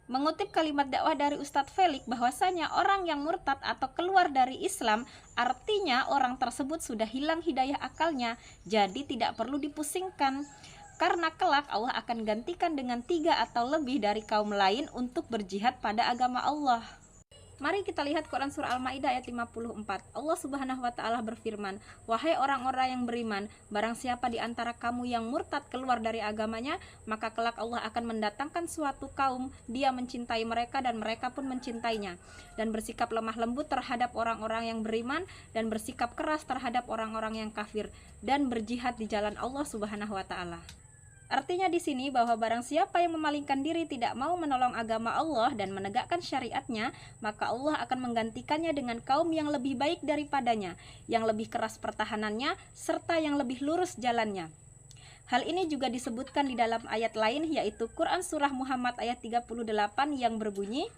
Mengutip kalimat dakwah dari Ustadz Felix bahwasanya orang yang murtad atau keluar dari Islam artinya orang tersebut sudah hilang hidayah akalnya, jadi tidak perlu dipusingkan. Karena kelak Allah akan gantikan dengan 3 atau lebih dari kaum lain untuk berjihad pada agama Allah. Mari kita lihat Quran Surah Al-Ma'idah ayat 54. Allah Subhanahu wa Ta'ala berfirman, "Wahai orang-orang yang beriman, barang siapa di antara kamu yang murtad keluar dari agamanya, maka kelak Allah akan mendatangkan suatu kaum, dia mencintai mereka dan mereka pun mencintainya, dan bersikap lemah lembut terhadap orang-orang yang beriman, dan bersikap keras terhadap orang-orang yang kafir, dan berjihad di jalan Allah Subhanahu wa Ta'ala." Artinya di sini bahwa barang siapa yang memalingkan diri tidak mau menolong agama Allah dan menegakkan syariatnya, maka Allah akan menggantikannya dengan kaum yang lebih baik daripadanya, yang lebih keras pertahanannya, serta yang lebih lurus jalannya. Hal ini juga disebutkan di dalam ayat lain, yaitu Quran Surah Muhammad ayat 38 yang berbunyi,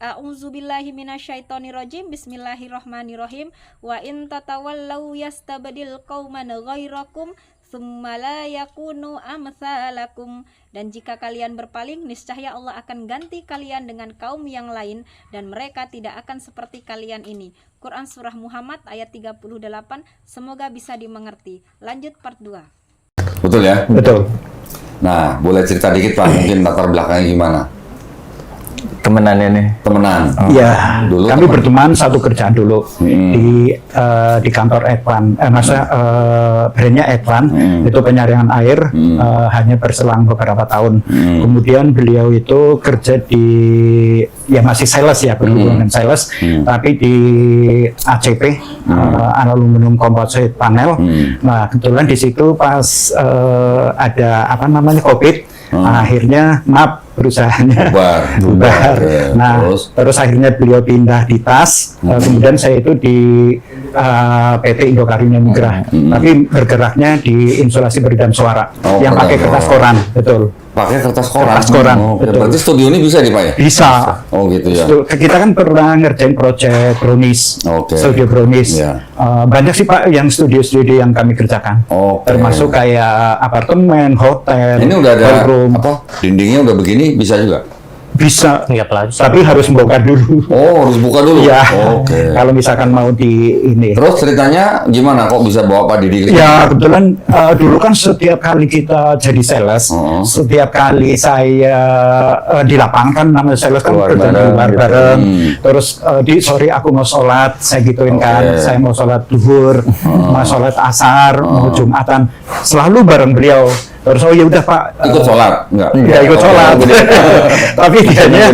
A'udzubillahi minasyaitonirrajim, Bismillahirrahmanirrahim, wa in tatawallau yastabdil qauman ghairakum tsumma la yakunu amsalakum. Dan jika kalian berpaling, niscaya Allah akan ganti kalian dengan kaum yang lain dan mereka tidak akan seperti kalian ini. Quran Surah Muhammad ayat 38. Semoga bisa dimengerti. Lanjut part 2. Betul ya? Betul. Nah, boleh cerita dikit Pak, mungkin latar belakangnya gimana? Temenannya nih. Temenan? Iya, Dulu kami temen. berteman satu kerjaan dulu di kantor Edvan, maksudnya brandnya Edvan, itu penyaringan air, hanya berselang beberapa tahun. Kemudian beliau itu kerja di, ya masih sales ya, berhubungan dengan sales, tapi di ACP, Aluminium Composite Panel. Nah, kebetulan di situ pas ada apa namanya COVID, akhirnya maaf, perusahaannya bubar. Nah, terus akhirnya beliau pindah di TAS, kemudian saya itu di PT Indokarimia Nugraha, tapi bergeraknya di insulasi beredam suara, yang pakai kertas koran, betul. Pakai kertas koran? Kertas koran, betul. Berarti studio ini bisa nih Pak ya? Bisa. Oh gitu ya? Kita kan pernah ngerjain project Brownies, studio Brownies. Banyak sih Pak yang studio-studio yang kami kerjakan. Termasuk kayak apartemen, hotel, ini udah ada ballroom. apa? Dindingnya udah begini, bisa juga? Bisa, tapi harus membongkar dulu. Oh, harus buka dulu? Iya. Kalau misalkan mau di ini. Terus ceritanya gimana kok bisa bawa Pak Didi ke sini? Ya, kebetulan dulu kan setiap kali kita jadi sales, setiap kali saya di lapangan kan namanya sales kan keluar bareng. Terus sorry aku mau sholat, saya gituin kan. Saya mau sholat duhur, mau sholat asar, mau jumatan, selalu bareng beliau. Terus ya udah Pak, ikut sholat? Enggak? Ya ikut sholat. Tapi dianya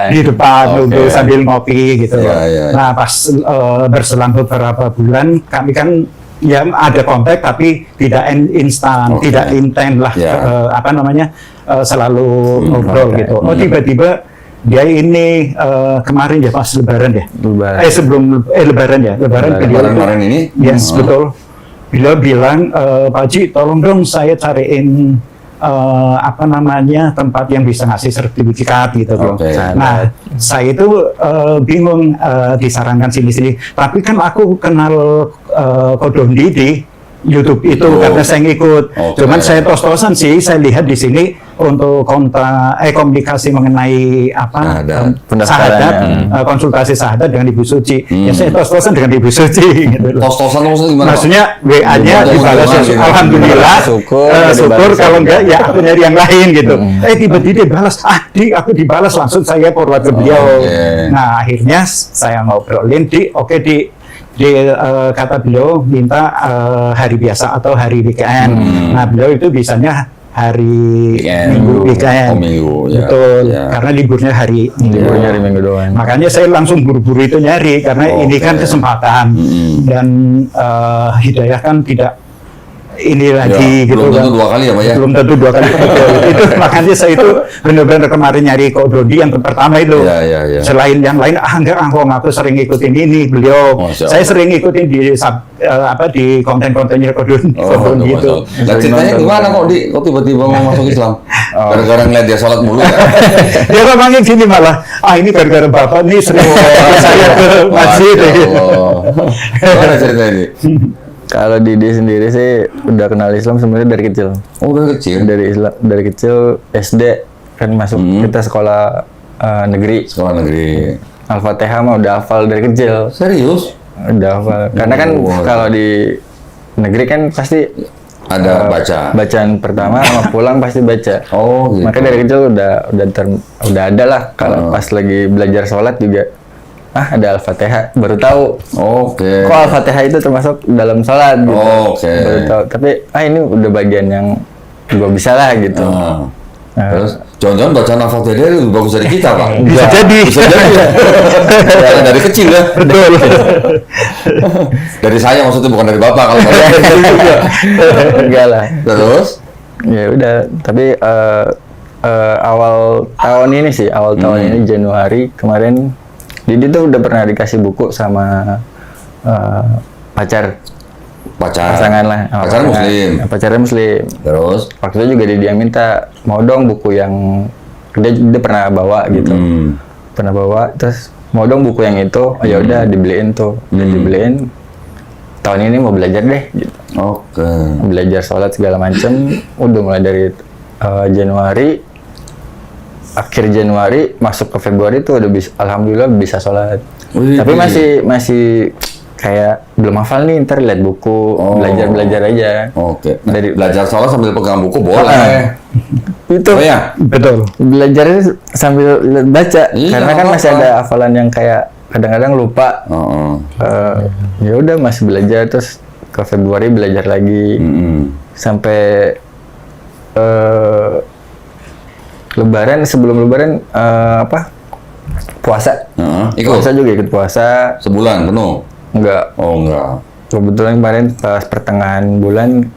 di depan nunggu sambil ngopi gitu. Nah pas berselang beberapa bulan kami kan ya ada kontak tapi tidak instan, tidak intens lah, apa namanya, selalu ngobrol gitu. Oh tiba-tiba dia ini kemarin ya pas Lebaran ya, sebelum Lebaran ya, Lebaran kemarin ini, yes betul. Beliau bilang, Pak Haji, tolong dong saya cariin apa namanya tempat yang bisa ngasih sertifikat gitu loh. Nah, saya itu bingung disarankan sini-sini. Tapi kan aku kenal Kodondi di YouTube itu karena saya ngikut. Cuman saya tos-tosan sih, saya lihat di sini untuk komunikasi mengenai apa sahadat, konsultasi sahadat dengan Ibu Suci. Ya saya tos-tosan dengan Ibu Suci gitu. Tos-tosan gimana? Maksudnya WA-nya dibalas, alhamdulillah, syukur kalau enggak ya aku nyari yang lain gitu. Tiba-tiba dibalas, aku dibalas langsung saya forward ke beliau. Nah akhirnya saya ngobrolin di kata beliau minta hari biasa atau hari weekend. Nah beliau itu bisanya hari Minggu weekend. Betul. Karena liburnya hari Minggu doang. Makanya saya langsung buru-buru itu nyari karena ini kan kesempatan dan hidayah kan tidak ini lagi gitu belum tentu dua kali ya Pak ya? Belum tentu 2 kali itu makanya saya itu benar-benar kemarin nyari Kok Dodi yang pertama itu selain yang lain enggak aku sering ngikutin ini beliau saya sering ngikutin di konten-kontennya Kok Dodi gitu. Nah ceritanya gimana kok tiba-tiba mau masuk Islam? Gara-gara ngeliat dia sholat mulu ya? Dia ngomongin gini malah, ini gara-gara bapak nih sering saya ke masjid gimana cerita ini? Kalau Didi sendiri sih udah kenal Islam sebenarnya dari kecil. Oh dari kecil? Dari kecil SD kan masuk kita sekolah negeri. Sekolah negeri. Al-Fatihah mah udah hafal dari kecil. Serius? Udah hafal. Karena kan Wow. kalau di negeri kan pasti Ada baca. bacaan pertama sama pulang pasti baca. Oh gitu. Makanya dari kecil udah ada lah. Kalau pas lagi belajar sholat juga, ada Al-Fatihah, baru tahu. Oke. Kok Al-Fatihah itu termasuk dalam sholat gitu. Oke. Baru tahu. Tapi ini udah bagian yang gua bisa lah gitu. Terus jangan-jangan bacaan Al-Fatihah lebih bagus dari kita, Pak. Bisa jadi. Bisa jadi. Karena dari kecil ya. Betul. Dari saya maksudnya, bukan dari Bapak kalau dari kecil juga. Enggak lah. Terus? Ya udah, tapi awal tahun ini sih, Januari kemarin, Didi tuh udah pernah dikasih buku sama pasangan lah. Pacar Muslim. Pacarnya Muslim. Terus? Waktu itu juga dia minta, mau dong buku yang dia pernah bawa gitu. Pernah bawa, terus mau dong buku yang itu. Oh ya udah dibeliin tuh. Udah dibeliin. Tahun ini mau belajar deh gitu. Oke. Belajar sholat segala macem. Udah mulai dari Januari, akhir Januari masuk ke Februari tuh udah alhamdulillah bisa sholat. Tapi masih kayak belum hafal nih, ntar lihat buku, belajar aja. Oke. Nah, Dari belajar sholat sambil pegang buku boleh. Itu Oh ya? Betul. belajarnya sambil baca, Iya, karena kan nggak masih apa-apa. ada hafalan yang kayak kadang-kadang lupa. Ya udah masih belajar, terus ke Februari belajar lagi sampai Lebaran, sebelum Lebaran puasa. Ikut? Puasa juga ikut puasa. Sebulan penuh? Enggak. Oh enggak. Kebetulan kemarin pas pertengahan bulan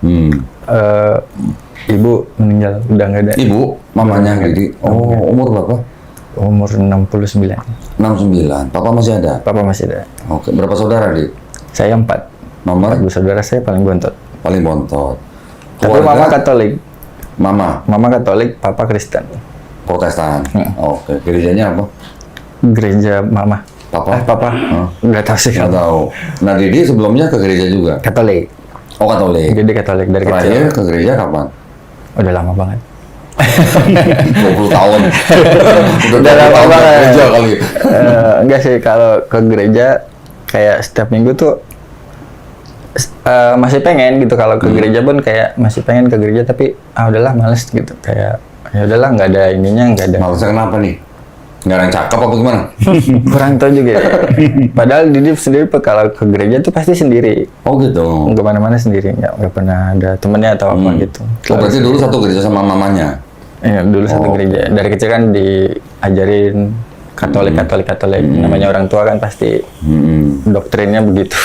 ibu meninggal, udah nggak ada. Ibu? Mamanya Didi? Oh, umur berapa? Umur 69. 69. Papa masih ada? Papa masih ada. Oke. Berapa saudara, Di? Saya 4. Nomor? Ibu saudara saya paling bontot. Paling bontot. Tapi mama Katolik. Mama Katolik, papa Kristen. Protestan. Oke. Gerejanya apa? Gereja mama. Papa? Papa. Nggak tahu sih. Nggak tahu. Nah, Didi sebelumnya ke gereja juga? Katolik. Oh, Katolik. Jadi Katolik dari Terakhir kecil. ke gereja kapan? Udah lama banget. 20 tahun. Udah lama tahun ke banget. gereja kali. Enggak sih, kalau ke gereja kayak setiap minggu tuh masih pengen gitu. Kalau ke gereja pun kayak masih pengen ke gereja, tapi udahlah males gitu. Kayak ya udahlah, nggak ada ininya, nggak ada. Malesnya kenapa nih? Nggak ada yang cakep apa gimana? Kurang tahu juga ya. Padahal Didi sendiri kalau ke gereja tuh pasti sendiri. Oh gitu. Kemana-mana sendiri, nggak pernah ada temennya atau apa gitu. Oh, berarti dulu satu gereja sama mamanya? Iya, dulu satu gereja. Dari kecil kan diajarin Katolik. Namanya orang tua kan pasti doktrinnya begitu.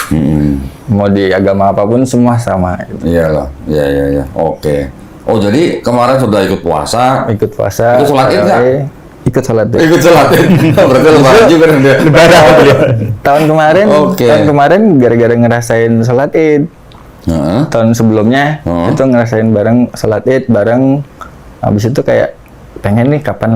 Mau di agama apapun semua sama. Gitu. Iyalah, iya. Oke. Oh, jadi kemarin sudah ikut puasa? Ikut puasa. Ikut sholat Id nggak? Ikut sholat Id. Ikut sholat Id. Berarti lebaran juga kan dia? Tahun kemarin, Oke. gara-gara ngerasain sholat Id. Tahun sebelumnya itu ngerasain bareng sholat Id bareng. Habis itu kayak pengen nih kapan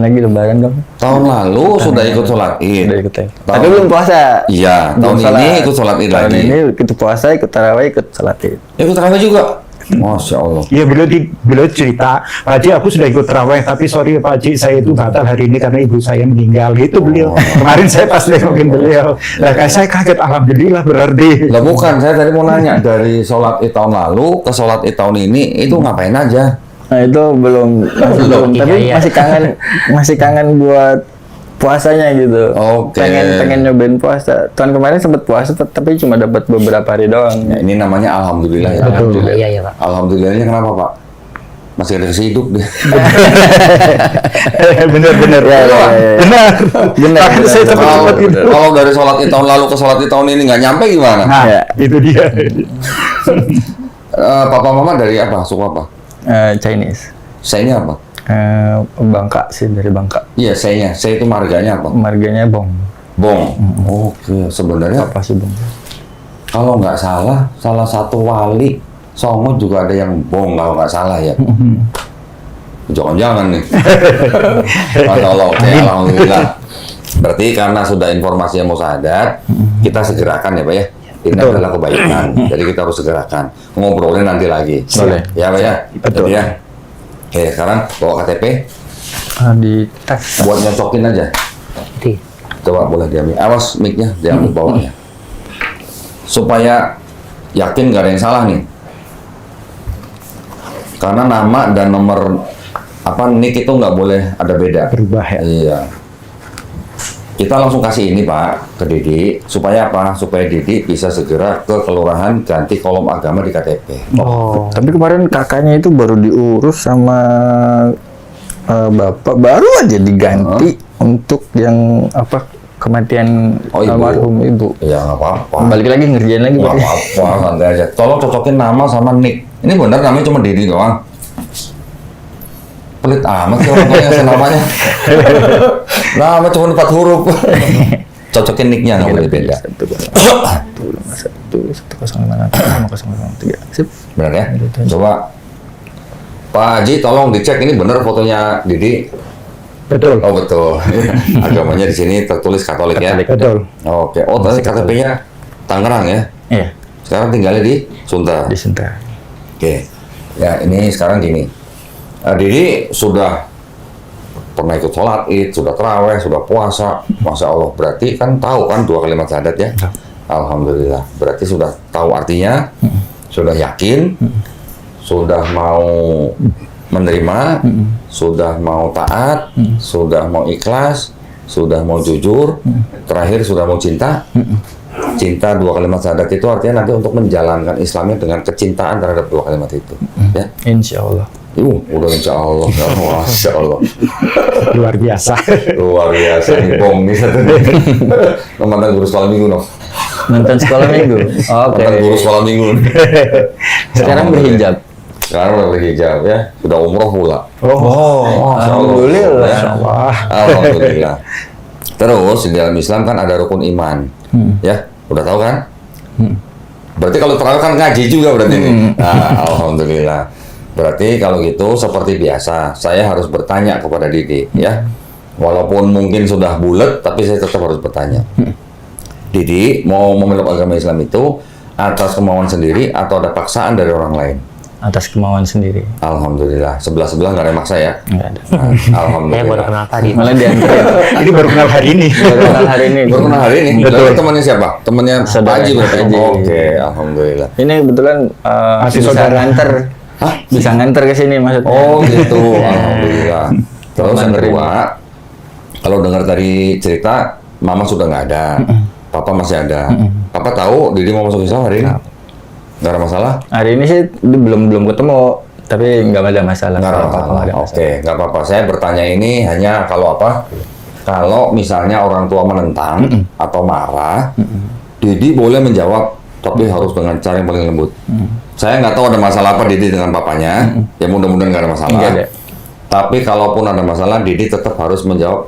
lagi lebaran dong. Tahun lalu sudah ikut sholat Id. Udah ikut ya. Tapi belum puasa. Iya, Belum tahun ini sholat. ikut sholat Id Tahun lagi. ini ikut puasa, ikut tarawih, ikut sholat Id. Ikut tarawih juga? Masya Allah. Iya, beliau cerita, Pak Haji aku sudah ikut terawih, tapi sorry Pak Haji saya itu batal hari ini karena ibu saya meninggal. Gitu beliau. Kemarin saya pas nengokin beliau. Nah, saya kaget, alhamdulillah berarti. Lah bukan, saya tadi mau nanya dari sholat Id tahun lalu ke sholat Id tahun ini itu ngapain aja? Nah itu belum, tapi masih kangen buat puasanya gitu. Oke. Pengen nyobain puasa. Tahun kemarin sempat puasa tapi cuma dapat beberapa hari doang. Ya, ini namanya alhamdulillah ya. Alhamdulillah. Iya Pak. Alhamdulillahnya kenapa Pak? Masih ada kasih hidup deh. Bener. Benar. Makanya saya cepet-cepet gitu. Kalau dari sholat Id tahun lalu ke sholat Id tahun ini nggak nyampe gimana? Nah, Ya. itu dia. Papa mama dari apa? Suku apa? Chinese. Saya apa? Bangka sih, dari Bangka. Iya, saya itu marganya apa? Marganya Bong. Bong. Oke, sebenarnya Apa sih Bong? kalau nggak salah, salah satu wali Songo juga ada yang Bong kalau nggak salah ya. Jangan-jangan nih. Masya Allah, oke, alhamdulillah. Berarti karena sudah informasi yang musahadat, kita segerakan ya Pak ya. Ini adalah kebaikan, jadi kita harus segerakan. Ngobrolin nanti lagi. Boleh. Ya Pak ya. Betul. Jadi ya. Oke, sekarang bawa KTP. Di tas. Buat nyocokin aja. Jadi, Coba boleh diambil. Awas mic-nya diambil bawahnya. Supaya yakin gak ada yang salah nih. Karena nama dan nomor nick itu nggak boleh ada beda. berubah ya. Iya. Kita langsung kasih ini Pak ke Didi. Supaya apa? Supaya Didi bisa segera ke kelurahan ganti kolom agama di KTP. Oh, Tapi kemarin kakaknya itu baru diurus sama bapak, baru aja diganti untuk yang kematian Oh, ibu. almarhum ibu. Ya nggak apa-apa. Balik lagi ngerjain lagi Nggak Pak. apa-apa, santai aja. Tolong cocokin nama sama nick. Ini benar namanya cuma Didi doang. Pelit amat sih orang tuanya ngasih namanya. Nama cuma 4 huruf. Cocokin nicknya nggak boleh beda. 105 Sip. Benar ya? Coba Pak Haji tolong dicek ini benar fotonya Didi. betul. Oh betul. Agamanya di sini tertulis Katolik ya. Betul. Oke. Oh tadi KTP-nya Tangerang ya. Iya, Sekarang tinggalnya di Sunter. di Sunter. Oke. Ya ini sekarang gini. Didi sudah pernah ikut sholat Id, sudah terawih, sudah puasa. Masya Allah. Berarti kan tahu kan 2 kalimat syahadat ya. Alhamdulillah. Berarti sudah tahu artinya, sudah yakin, sudah mau menerima, sudah mau taat, sudah mau ikhlas, sudah mau jujur, terakhir sudah mau cinta. Cinta 2 kalimat syahadat itu artinya nanti untuk menjalankan Islamnya dengan kecintaan terhadap 2 kalimat itu. Ya, Insya Allah. udah insya Allah, masya Allah, Luar biasa. luar biasa nih bong nih satu nih. Mantan guru sekolah minggu no. Nonton sekolah minggu. Oke. Mantan guru sekolah minggu. Sekarang berhijab. Sekarang udah berhijab ya, sudah umroh pula. Oh, Masya Allah. Alhamdulillah. Ya. wah. Alhamdulillah. Terus di dalam Islam kan ada rukun iman, ya, udah tahu kan? Berarti kalau terawih kan ngaji juga berarti ini. Nah, alhamdulillah. Berarti kalau gitu seperti biasa, saya harus bertanya kepada Didi, ya. Walaupun mungkin sudah bulat, tapi saya tetap harus bertanya. Didi mau memeluk agama Islam itu atas kemauan sendiri atau ada paksaan dari orang lain? Atas kemauan sendiri. Alhamdulillah. Sebelah nggak ada yang maksa ya. Enggak ada. Nah, alhamdulillah. Saya baru kenal tadi. Malah diantarin. Ini baru kenal hari ini. Baru kenal hari ini. Baru kenal hari ini. Betul. Lalu temannya siapa? Temannya Saudara Pak Haji berarti. Haji. Oke, alhamdulillah. Ini kebetulan Masih bisa saudara. nganter. Hah? Bisa nganter ke sini maksudnya. Oh gitu, alhamdulillah. Terus yang Nganterin. kedua, kalau dengar tadi cerita, Mama sudah nggak ada, Papa masih ada. Papa tahu Didi mau masuk Islam hari ini? Nggak ada masalah? Hari ini sih belum ketemu, tapi nggak ada masalah. Nggak ada masalah. Oke, nggak apa-apa. Saya bertanya ini hanya kalau apa? Kalau misalnya orang tua menentang atau marah, Didi boleh menjawab, tapi harus dengan cara yang paling lembut. Saya nggak tahu ada masalah apa Didi dengan papanya. Ya mudah-mudahan nggak ada masalah. Nggak ada. Tapi kalaupun ada masalah, Didi tetap harus menjawab.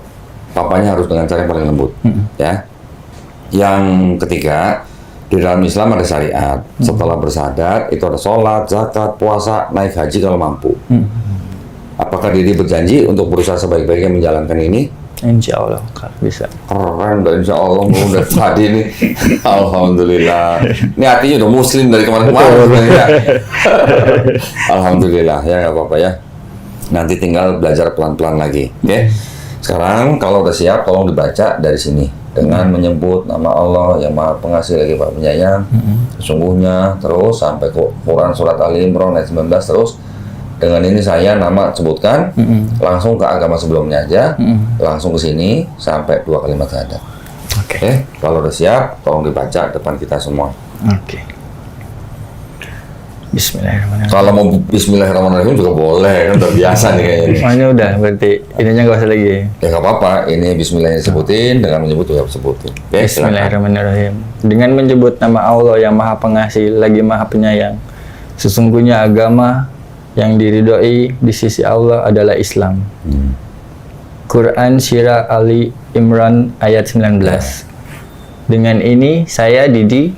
Papanya harus dengan cara yang paling lembut. Ya. Yang ketiga, di dalam Islam ada syariat. Setelah bersyahadat, itu ada sholat, zakat, puasa, naik haji kalau mampu. Apakah Didi berjanji untuk berusaha sebaik-baiknya menjalankan ini? Insya Allah bisa. Keren, dan insya Allah udah tadi nih. Alhamdulillah. Ini hatinya udah muslim dari kemarin-kemarin. sebenarnya. Alhamdulillah, ya nggak apa-apa ya. Nanti tinggal belajar pelan-pelan lagi. Oke. Sekarang kalau udah siap, tolong dibaca dari sini dengan menyebut nama Allah yang Maha Pengasih lagi Pak Penyayang. Sesungguhnya terus sampai ke Quran surat Ali Imran ayat 19 terus. Dengan ini saya nama sebutkan langsung ke agama sebelumnya aja, langsung ke sini sampai 2 kalimat syahadat. Oke, kalau udah siap, tolong dibaca depan kita semua. Oke. Bismillahirrahmanirrahim. Kalau mau Bismillahirrahmanirrahim juga boleh, kan udah biasa nih kayaknya. Nih. Oh, ini udah, berarti ininya nggak usah lagi. Ya nggak apa-apa, ini Bismillah yang disebutin, dengan menyebut juga sebutin. Oke, silakan. Bismillahirrahmanirrahim. Dengan menyebut nama Allah yang Maha Pengasih lagi Maha Penyayang. Sesungguhnya agama yang diridhoi di sisi Allah adalah Islam. Quran Surah Ali Imran ayat 19. Dengan ini saya Didi,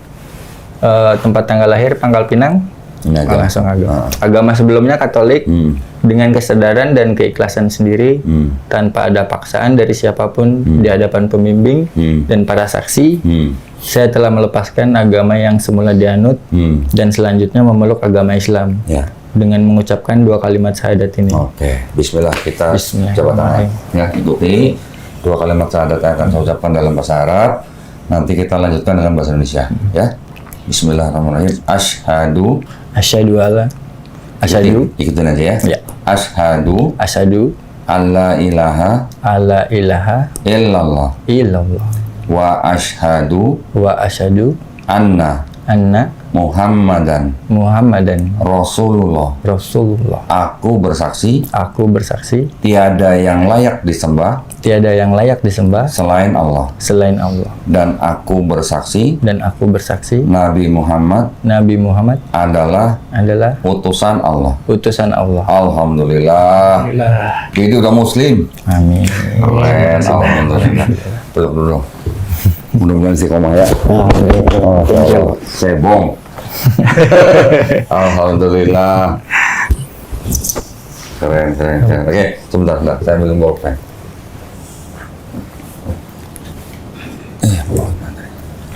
tempat tanggal lahir Pangkal Pinang, Ini aja. langsung agama. Agama sebelumnya Katolik, dengan kesadaran dan keikhlasan sendiri, tanpa ada paksaan dari siapapun di hadapan pembimbing dan para saksi. Saya telah melepaskan agama yang semula dianut dan selanjutnya memeluk agama Islam. Ya. dengan mengucapkan 2 kalimat syahadat ini. Oke, Bismillah, kita Bismillah. coba tangan. Ya, ikuti 2 kalimat syahadat yang akan saya ucapkan dalam bahasa Arab. Nanti kita lanjutkan dengan bahasa Indonesia. Ya, Bismillahirrahmanirrahim. Asyhadu. Asyhadu alla. Asyhadu. Ikutin aja ya. Ya. Asyhadu Asyhadu alla ilaha alla ilaha illallah illallah wa asyhadu wa asyhadu anna anna Muhammadan Muhammadan Rasulullah. Rasulullah. Aku bersaksi Aku bersaksi tiada yang layak disembah tiada yang layak disembah selain Allah, selain Allah, dan aku bersaksi dan aku bersaksi Nabi Muhammad Nabi Muhammad adalah adalah utusan Allah. utusan Allah. Alhamdulillah. Jadi udah Muslim. Amin. Keren. Alhamdulillah. Duduk. Mudah-mudahan istiqomah ya. Oh, sebong. Alhamdulillah. Keren. Oke, sebentar. Saya minum bolpen.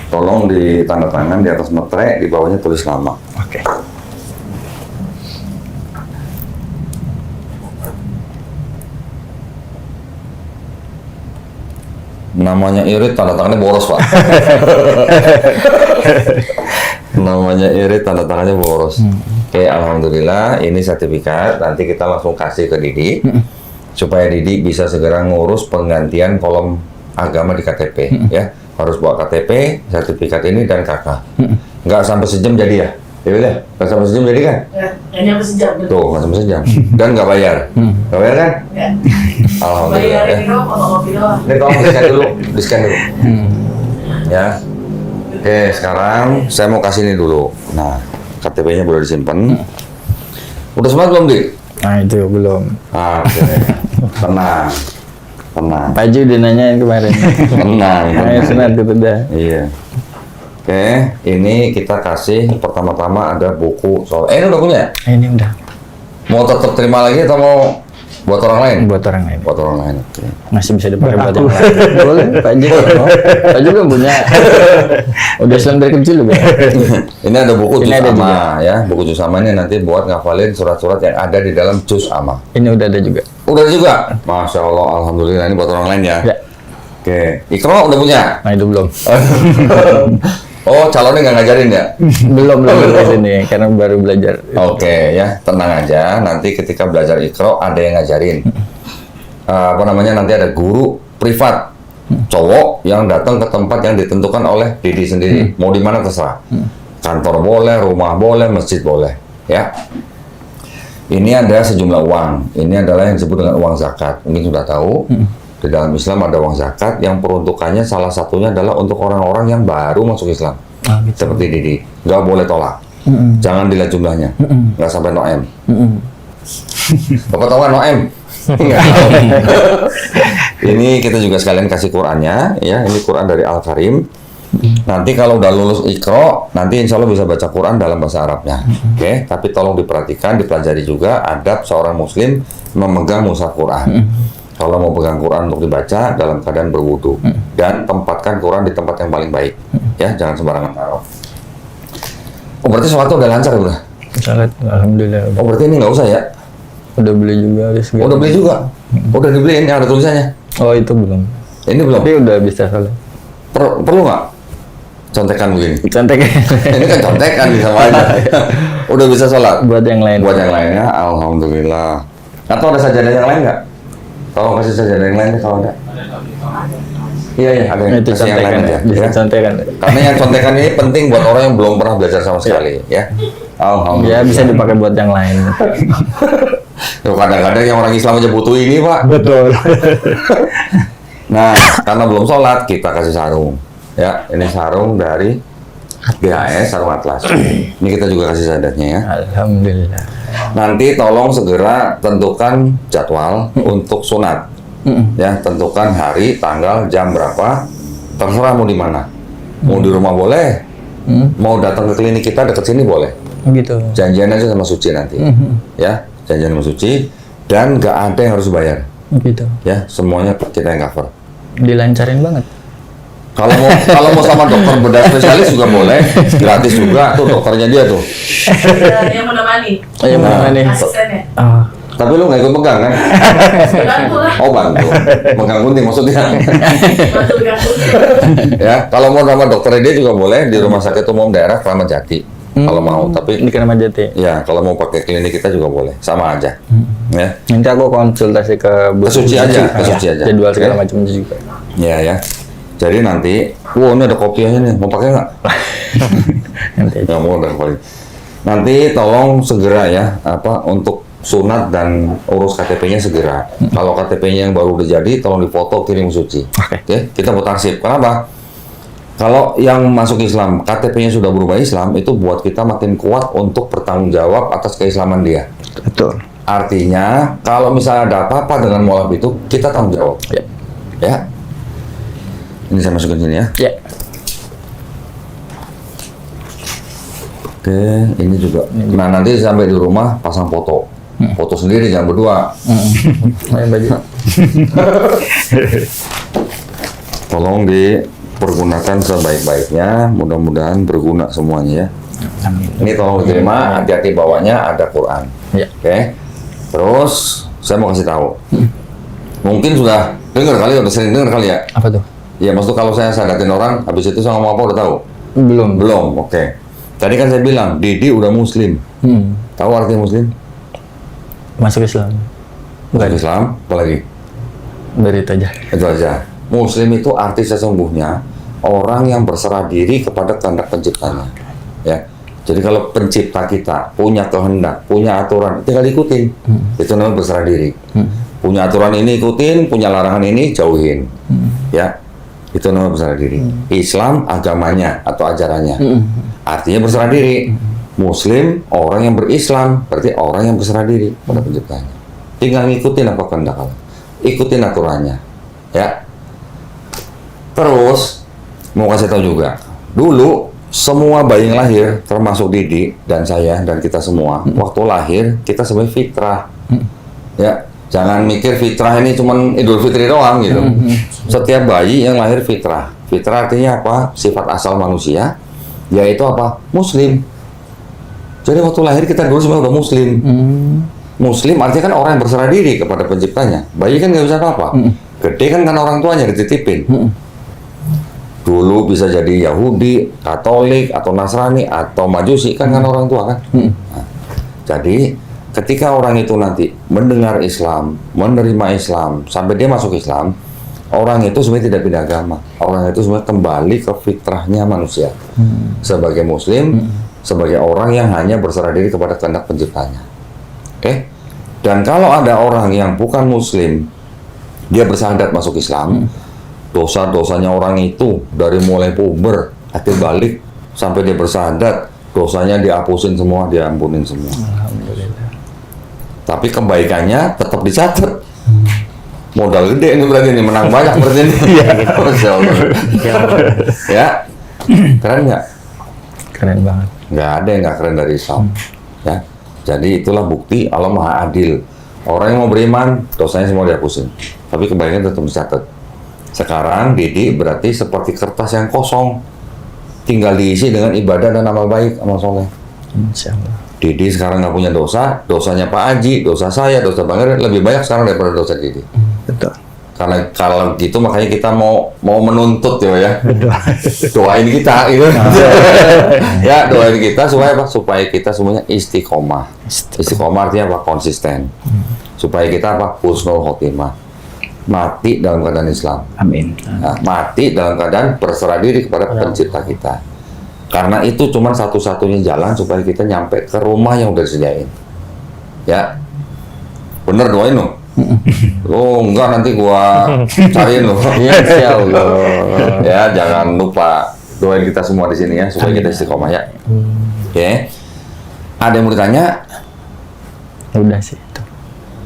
Tolong ditanda tangan di atas metre, di bawahnya tulis nama. Oke. Namanya irit, tanda tangannya boros, Pak. Namanya irit, tanda tangannya boros. Oke, alhamdulillah, ini sertifikat. Nanti kita langsung kasih ke Didi, supaya Didi bisa segera ngurus penggantian kolom agama di KTP. Ya, harus bawa KTP, sertifikat ini, dan KK. Nggak sampai sejam jadi ya? Ya udah, nggak sampai sejam jadi kan? Ya, hanya sejam. Tuh, nggak sampai sejam. Dan nggak bayar. Nggak bayar kan? Ya. Alhamdulillah Bayar ya. ini doang, fotokopi doang. Ini tolong di-scan dulu. Ya. Oke, sekarang saya mau kasih ini dulu. Nah, KTP-nya boleh disimpan. Udah semangat belum, Dik? Nah itu belum. Oke. Tenang. Pak Haji udah nanyain kemarin. Tenang. Nah, sunat itu udah. Iya. Oke, ini kita kasih pertama-tama ada buku soal. Ini udah punya? Ini udah Mau tetap terima lagi atau mau buat orang lain? buat orang lain. Buat orang lain. Oke. Masih bisa dipakai buat yang lain. Boleh, Pak Haji. Pak Haji belum punya. Udah Islam dari kecil juga. Ini ada buku Ini juz ada amma juga. ya. Buku juz amma ini nanti buat ngafalin surat-surat yang ada di dalam juz amma. Ini udah ada juga. Udah juga? Masya Allah, alhamdulillah, ini buat orang lain ya. Ya. Oke, Ikro udah punya? Nah itu belum. Oh, calonnya nggak ngajarin ya? belum ini karena baru belajar. Oke, ya, tenang aja. Nanti ketika belajar Ikro ada yang ngajarin. Apa namanya? Nanti ada guru privat cowok yang datang ke tempat yang ditentukan oleh Didi sendiri. Mau di mana terserah. Kantor boleh, rumah boleh, masjid boleh. Ya. Ini ada sejumlah uang. Ini adalah yang disebut dengan uang zakat. Mungkin sudah tahu. Di dalam Islam ada uang zakat yang peruntukannya salah satunya adalah untuk orang-orang yang baru masuk Islam. Gitu. Seperti Didi. Nggak boleh tolak. Jangan dilihat jumlahnya. Nggak sampai no-M. Bapak tahu kan no-M? Nggak tahu. Ini kita juga sekalian kasih Qurannya. Ya, ini Quran dari Al-Karim. Nanti kalau udah lulus Iqra, nanti insya Allah bisa baca Quran dalam bahasa Arabnya. Oke, tapi tolong diperhatikan, dipelajari juga adab seorang Muslim memegang mushaf Quran. Kalau mau pegang Quran untuk dibaca dalam keadaan berwudu dan tempatkan Quran di tempat yang paling baik. Ya, jangan sembarangan taruh. Oh, berarti sholat udah lancar ya, udah? Salat, alhamdulillah. Oh, berarti ini nggak usah ya? Udah beli juga. Oh, udah beli juga? Udah dibeliin, yang ada tulisannya? Oh itu belum. Ini belum? Tapi udah bisa salat. Perlu nggak? Contekan begini. Contek Ini kan contekan bisa aja. Udah bisa sholat? buat yang lain. Buat yang lainnya, alhamdulillah. Atau ada sajadah yang lain nggak? Tolong kasih sajadah yang lain deh kalau ada. Iya, ada yang Itu kasih yang lain contekan aja. ya. Bisa Ya. contekan. Karena yang contekan ini penting buat orang yang belum pernah belajar sama sekali, ya. Alhamdulillah. Ya bisa dipakai buat yang lain. Tuh, kadang-kadang yang orang Islam aja butuh ini, Pak. Betul. Nah, karena belum sholat, kita kasih sarung. Ya, ini sarung dari GHS, sarung Atlas. Ini kita juga kasih sadatnya ya. Alhamdulillah. Nanti tolong segera tentukan jadwal untuk sunat. Ya, tentukan hari, tanggal, jam berapa. Terserah mau di mana. Mau di rumah boleh. Mau datang ke klinik kita dekat sini boleh. Gitu. Janjian aja sama Suci nanti. Ya, janjian sama Suci. Dan nggak ada yang harus bayar. Gitu. Ya, semuanya kita yang cover. Dilancarin banget. Kalau mau sama dokter bedah spesialis juga boleh, gratis juga tuh dokternya dia tuh. Ada yang menemani. Oh, yang mana nih? Asistennya. Oh, Tapi lu nggak ikut pegang kan? Bantu lah. Oh bantu, pegang gunting maksudnya. Bantu gantung. Ya, kalau mau sama dokter dia juga boleh di rumah sakit umum daerah Kramat Jati. Kalau mau, tapi di Kramat Jati. ya kalau mau pakai klinik kita juga boleh, sama aja. Ya, Nanti aku konsultasi ke Bu Kesuci aja, Ya, kesuci aja. Jadwal segala Oke. macam juga. ya, ya. Jadi nanti, ini ada kopiahnya nih, mau pakai nggak? Nanti aja. Nggak mau udah paling. Nanti tolong segera ya, untuk sunat dan urus KTP-nya segera. Kalau KTP-nya yang baru udah jadi, tolong difoto kirim suci. Oke, kita mau taksib. Kenapa? Kalau yang masuk Islam, KTP-nya sudah berubah Islam, itu buat kita makin kuat untuk bertanggung jawab atas keislaman dia. Betul. Artinya, kalau misalnya ada apa-apa dengan mualaf itu, kita tanggung jawab. Ya. Ya. Ini saya masukin sini ya. Ya. Oke, ini juga. Nah, nanti sampai di rumah pasang foto. Foto sendiri, jangan berdua. Main baju. Tolong dipergunakan sebaik-baiknya. Mudah-mudahan berguna semuanya ya. Amin. Ini tolong diterima, hati-hati bawanya ada Quran. Ya. Oke. Terus saya mau kasih tahu. Mungkin sudah dengar kali, udah sering dengar kali ya. Apa tuh? Ya maksud kalau saya sadatin orang, habis itu saya ngomong apa udah tahu? Belum. Belum. Oke. Tadi kan saya bilang Didi udah Muslim. Tahu artinya Muslim? Masuk Islam. Bukan Islam, apalagi? Dari itu aja. Itu aja. Muslim itu arti sesungguhnya orang yang berserah diri kepada kehendak penciptanya. Ya. Jadi kalau pencipta kita punya kehendak, punya aturan, tinggal ikutin. Itu namanya berserah diri. Punya aturan ini ikutin, punya larangan ini jauhin. Ya. Itu namanya berserah diri. Islam agamanya atau ajarannya. Artinya berserah diri. Muslim orang yang berislam, berarti orang yang berserah diri pada penciptanya. Tinggal ngikutin apa kehendak Allah. Ikutin aturannya. Ya. Terus mau kasih tahu juga. Dulu semua bayi yang lahir, termasuk Didi dan saya dan kita semua, waktu lahir kita sebenarnya fitrah. Ya, jangan mikir fitrah ini cuman Idul Fitri doang gitu. Setiap bayi yang lahir fitrah. Fitrah artinya apa? Sifat asal manusia, yaitu apa? Muslim. Jadi waktu lahir kita dulu sebenarnya udah Muslim. Muslim artinya kan orang yang berserah diri kepada penciptanya. Bayi kan nggak bisa apa-apa. Gede kan karena orang tuanya dititipin. Dulu bisa jadi Yahudi, Katolik, atau Nasrani, atau Majusi, kan orang tua kan. Nah, jadi ketika orang itu nanti mendengar Islam, menerima Islam, sampai dia masuk Islam, orang itu sebenarnya tidak pindah agama. Orang itu sebenarnya kembali ke fitrahnya manusia. Sebagai Muslim, sebagai orang yang hanya berserah diri kepada kehendak penciptanya. Oke? Dan kalau ada orang yang bukan Muslim, dia bersyahadat masuk Islam, dosa-dosanya orang itu dari mulai puber, akhir balik, sampai dia bersyahadat, dosanya dihapusin semua, diampunin semua. Alhamdulillah. Tapi kebaikannya tetap dicatat. Modal gede ini berarti ini, menang banyak berarti ini. Masya Allah. Ya, keren nggak? Keren banget. Nggak ada yang nggak keren dari Islam. Ya, jadi itulah bukti Allah Maha Adil. Orang yang mau beriman, dosanya semua dihapusin. Tapi kebaikan tetap dicatat. Sekarang Didi berarti seperti kertas yang kosong, tinggal diisi dengan ibadah dan amal baik, amal soleh. Insya Allah. Didi sekarang nggak punya dosa, dosanya Pak Haji, dosa saya, dosa Bang Eren lebih banyak sekarang daripada dosa Didi. Betul. Karena kalau gitu makanya kita mau menuntut ya. Betul. Doain kita gitu. Ya, doain kita supaya apa? Supaya kita semuanya istiqomah. Istiqomah artinya apa? Konsisten. Supaya kita apa? Husnul khotimah. Mati dalam keadaan Islam. Amin. Nah, mati dalam keadaan berserah diri kepada pencipta kita. Karena itu cuma satu-satunya jalan supaya kita nyampe ke rumah yang udah disediain. Ya. Bener doain lo. Oh enggak, nanti gua cariin lo. Insya Allah. Ya, jangan lupa doain kita semua di sini ya supaya kita istiqomah ya. Oke. Ada yang mau ditanya? Udah sih itu.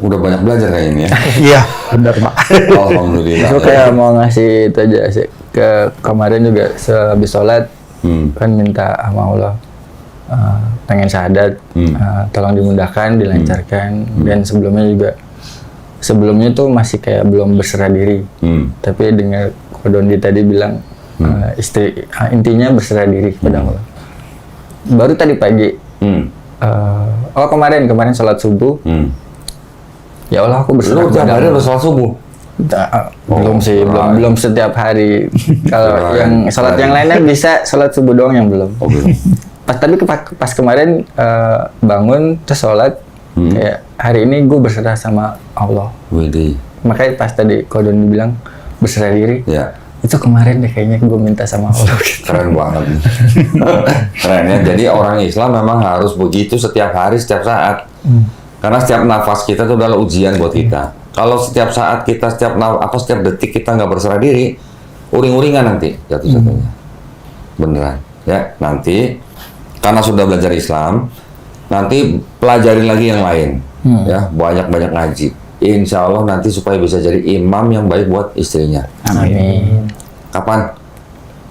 Udah banyak belajar kayaknya ini ya. Iya, benar Pak. Alhamdulillah. Itu kayak mau ngasih itu aja sih. Kemarin juga sehabis sholat kan minta sama Allah pengen syahadat, tolong dimudahkan, dilancarkan. Dan sebelumnya tuh masih kayak belum berserah diri. Tapi dengar Kodondi tadi bilang istri, intinya berserah diri kepada Allah. Baru tadi pagi, kemarin sholat subuh, ya Allah aku berserah Lu tiap kepada hari Allah. harus sholat subuh? Belum sih, belum setiap hari. Kalau yang sholat yang lainnya bisa, sholat subuh doang yang belum. Pas kemarin bangun terus sholat, kayak hari ini gue berserah sama Allah. Widih. Makanya pas tadi Kodon bilang berserah diri, Ya, itu kemarin deh kayaknya gue minta sama Allah. keren banget nih. Keren ya. Jadi orang Islam memang harus begitu setiap hari, setiap saat. Karena setiap nafas kita itu adalah ujian buat kita. Kalau setiap saat kita, setiap detik kita nggak berserah diri, uring-uringan nanti jatuh-jatuhnya. Beneran. Ya, nanti karena sudah belajar Islam, nanti pelajarin lagi yang lain. Ya, banyak-banyak ngaji. Insya Allah nanti supaya bisa jadi imam yang baik buat istrinya. Amin. Kapan?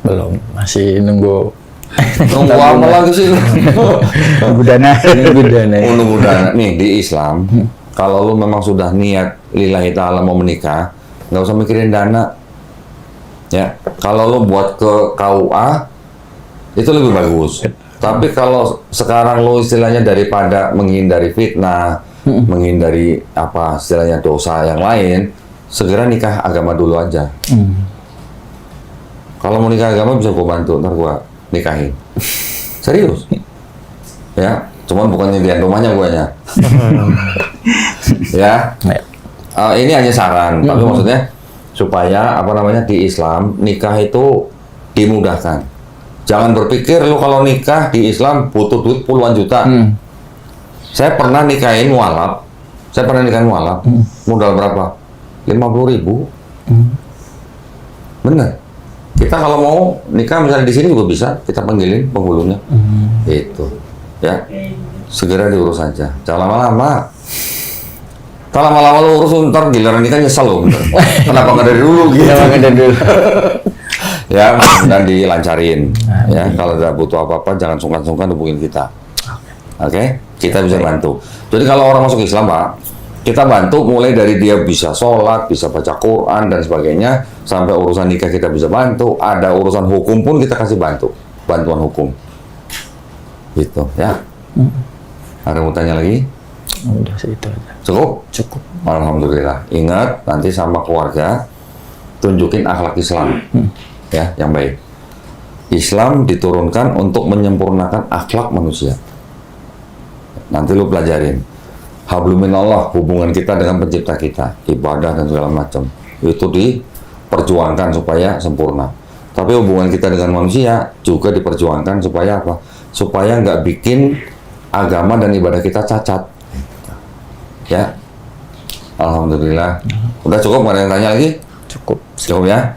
Belum, masih nunggu. Nunggu apa lagi sih? Nunggu dana. Nunggu dana. Nunggu dana. Nih di Islam, kalau lu memang sudah niat lillahi ta'ala mau menikah, nggak usah mikirin dana. Ya, kalau lu buat ke KUA, itu lebih bagus. Tapi kalau sekarang lu istilahnya daripada menghindari fitnah, menghindari istilahnya dosa yang lain, segera nikah agama dulu aja. Kalau mau nikah agama bisa gua bantu, ntar gua nikahin. Serius. Ya, cuman bukan nyediain rumahnya guanya. Ya. Ini hanya saran, tapi maksudnya supaya di Islam nikah itu dimudahkan. Jangan berpikir lu kalau nikah di Islam butuh duit puluhan juta. Saya pernah nikahin mualaf. Modal berapa? 50.000. Bener. Kita kalau mau nikah misalnya di sini juga bisa, kita panggilin penghulunya. Itu. Ya. Segera diurus aja. Jangan lama-lama. Kalau lama-lama lu urus ntar giliran nikah nyesel lu. Kenapa nggak dari dulu gitu? Ya, dan dilancarin. Ya, kalau ada butuh apa-apa jangan sungkan-sungkan hubungin kita. Oke, kita bisa bantu. Jadi kalau orang masuk Islam, Pak, kita bantu mulai dari dia bisa sholat, bisa baca Quran dan sebagainya, sampai urusan nikah kita bisa bantu. Ada urusan hukum pun kita kasih bantuan hukum. Gitu, ya. Ada mau tanya lagi? Udah sih itu aja. Cukup? Cukup. Alhamdulillah. Ingat nanti sama keluarga tunjukin akhlak Islam, ya, yang baik. Islam diturunkan untuk menyempurnakan akhlak manusia. Nanti lu pelajarin. Habluminallah, hubungan kita dengan pencipta kita, ibadah dan segala macam. Itu diperjuangkan supaya sempurna. Tapi hubungan kita dengan manusia juga diperjuangkan supaya apa? Supaya nggak bikin agama dan ibadah kita cacat. Ya. Alhamdulillah. Udah cukup, nggak ada yang tanya lagi? Cukup ya.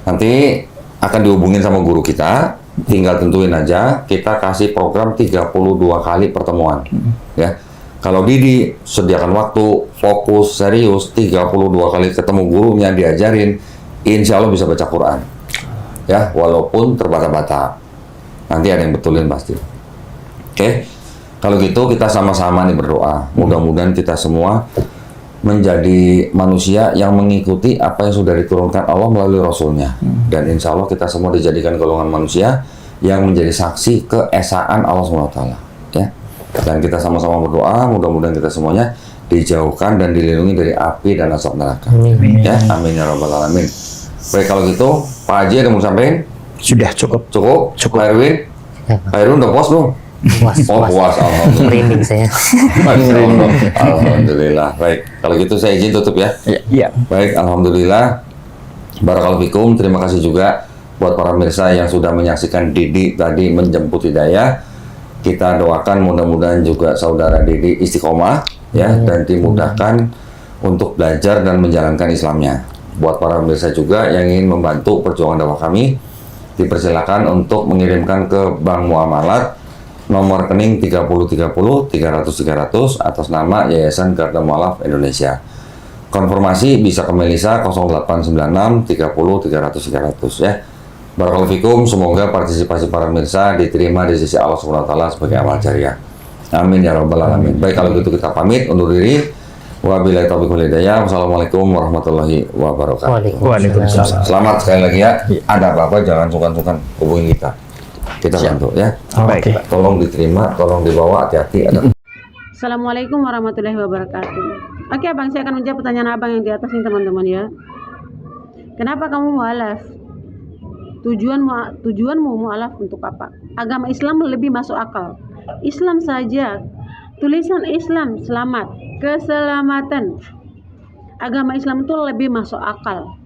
Nanti akan dihubungin sama guru kita. Tinggal tentuin aja, kita kasih program 32 kali pertemuan. Ya. Kalau Didi sediakan waktu, fokus, serius, 32 kali ketemu gurunya, diajarin, insya Allah bisa baca Quran. Ya, walaupun terbata-bata. Nanti ada yang betulin pasti. Oke? Kalau gitu kita sama-sama nih berdoa. Mudah-mudahan kita semua menjadi manusia yang mengikuti apa yang sudah diturunkan Allah melalui Rasulnya. Dan insya Allah kita semua dijadikan golongan manusia yang menjadi saksi keesaan Allah SWT. Ya. Dan kita sama-sama berdoa, mudah-mudahan kita semuanya dijauhkan dan dilindungi dari api dan asap neraka. Amin. Ya, amin ya rabbal alamin. Baik, kalau gitu Pak Haji ada mau sampaikan? Sudah cukup. Cukup? Pak Erwin? Pak Erwin udah puas belum? Puas, Oh, puas, alhamdulillah. merinding saya. Masya Allah. Alhamdulillah. Baik, kalau gitu saya izin tutup ya. Iya. Baik, alhamdulillah. Barakallahu fikum. Terima kasih juga buat para pemirsa yang sudah menyaksikan Didi tadi menjemput hidayah. Kita doakan mudah-mudahan juga saudara Didi istiqomah ya dan dimudahkan untuk belajar dan menjalankan Islamnya. Buat para pemirsa juga yang ingin membantu perjuangan dakwah kami, dipersilakan untuk mengirimkan ke Bank Muamalat nomor rekening 3030 300 300 atas nama Yayasan Garda Mualaf Indonesia. Konfirmasi bisa ke Melisa 0896 30 300 300 ya. Barakallahu fikum, semoga partisipasi para pemirsa diterima di sisi Allah SWT sebagai amal jariah. Amin ya rabbal alamin. Baik, kalau gitu kita pamit undur diri. Wabillahi taufiq wal hidayah. Wassalamualaikum warahmatullahi wabarakatuh. Waalaikumsalam. Selamat sekali lagi ya. Ada apa-apa jangan sungkan-sungkan hubungi kita. Kita bantu ya. Oke. Tolong diterima, tolong dibawa, hati-hati. Assalamualaikum warahmatullahi wabarakatuh. Oke abang, saya akan menjawab pertanyaan abang yang di atas ini teman-teman ya. Kenapa kamu mualaf? Tujuanmu mualaf untuk apa? Agama Islam lebih masuk akal. Islam saja, tulisan Islam selamat, keselamatan. Agama Islam itu lebih masuk akal,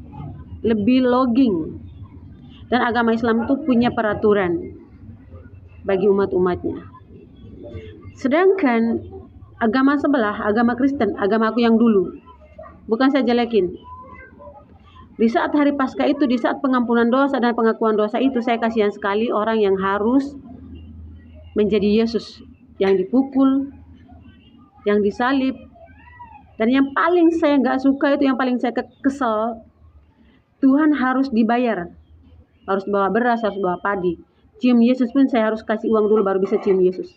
lebih loging. Dan agama Islam itu punya peraturan bagi umat-umatnya. Sedangkan agama sebelah, agama Kristen, agama aku yang dulu, bukan saya jelekin. Di saat hari Paskah itu, di saat pengampunan dosa dan pengakuan dosa itu, saya kasihan sekali orang yang harus menjadi Yesus, yang dipukul, yang disalib. Dan yang paling saya nggak suka itu, yang paling saya kesel, Tuhan harus dibayar, harus bawa beras, harus bawa padi. Cium Yesus pun saya harus kasih uang dulu baru bisa cium Yesus.